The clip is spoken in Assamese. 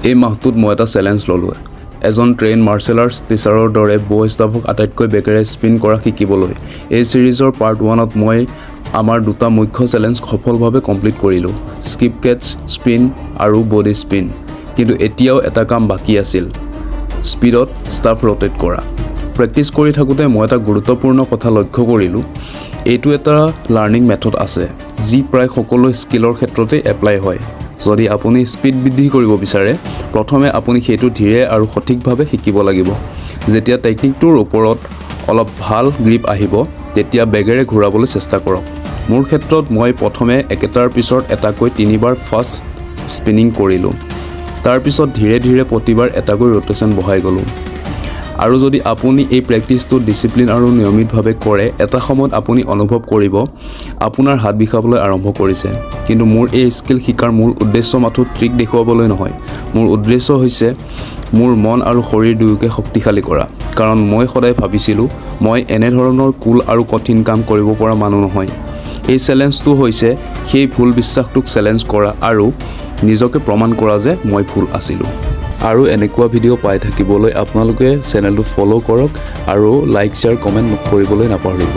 এই মাহটোত মই এটা চেলেঞ্জ ল'লোঁ এজন ট্ৰেইন মাৰ্চেল আৰ্টছ টিচাৰৰ দৰে বো ষ্টাফক আটাইতকৈ বেগেৰে স্পিন কৰা শিকিবলৈ। এই ছিৰিজৰ পাৰ্ট 1ত মই আমাৰ দুটা মুখ্য চেলেঞ্জ সফলভাৱে কমপ্লিট কৰিলোঁ, স্কিপ কেটছ স্পিন আৰু বডি স্পিন। কিন্তু এতিয়াও এটা কাম বাকী আছিল, স্পীডত ষ্টাফ ৰটেট কৰা। প্ৰেক্টিছ কৰি থাকোঁতে মই এটা গুৰুত্বপূৰ্ণ কথা লক্ষ্য কৰিলোঁ, এইটো এটা লাৰ্ণিং মেথড আছে যি প্ৰায় সকলো স্কিলৰ ক্ষেত্ৰতে এপ্লাই হয়। যদি আপুনি স্পীড বৃদ্ধি কৰিব বিচাৰে, প্ৰথমে আপুনি সেইটো ধীৰে আৰু সঠিকভাৱে শিকিব লাগিব। যেতিয়া টেকনিকটোৰ ওপৰত অলপ ভাল গ্ৰিপ আহিব, তেতিয়া বেগেৰে ঘূৰাবলৈ চেষ্টা কৰক। মোৰ ক্ষেত্ৰত মই প্ৰথমে একেটাৰ পিছত এটাকৈ 3বাৰ ফাষ্ট স্পিনিং কৰিলোঁ। তাৰপিছত ধীৰে ধীৰে প্ৰতিবাৰ এটাকৈ ৰোটেশ্যন বঢ়াই গ'লোঁ। আৰু যদি আপুনি এই প্ৰেক্টিছটো ডিচিপ্লিন আৰু নিয়মিতভাৱে কৰে, এটা সময়ত আপুনি অনুভৱ কৰিব আপোনাৰ হাত বিষাবলৈ আৰম্ভ কৰিছে। কিন্তু মোৰ এই স্কিল শিকাৰ মূল উদ্দেশ্য মাথো ট্ৰিক দেখুৱাবলৈ নহয়। মোৰ উদ্দেশ্য হৈছে মোৰ মন আৰু শৰীৰ দুয়োকে শক্তিশালী কৰা। কাৰণ মই সদায় ভাবিছিলোঁ মই এনেধৰণৰ কুল আৰু কঠিন কাম কৰিব পৰা মানুহ নহয়। এই চেলেঞ্জটো হৈছে সেই ভুল বিশ্বাসটোক চেলেঞ্জ কৰা আৰু নিজকে প্ৰমাণ কৰা যে মই ভুল আছিলোঁ। আৰু এনেকুৱা ভিডিঅ' পাই থাকিবলৈ আপোনালোকে চেনেলটো ফ'ল' কৰক আৰু লাইক শ্বেয়াৰ কমেণ্ট কৰিবলৈ নাপাহৰিব।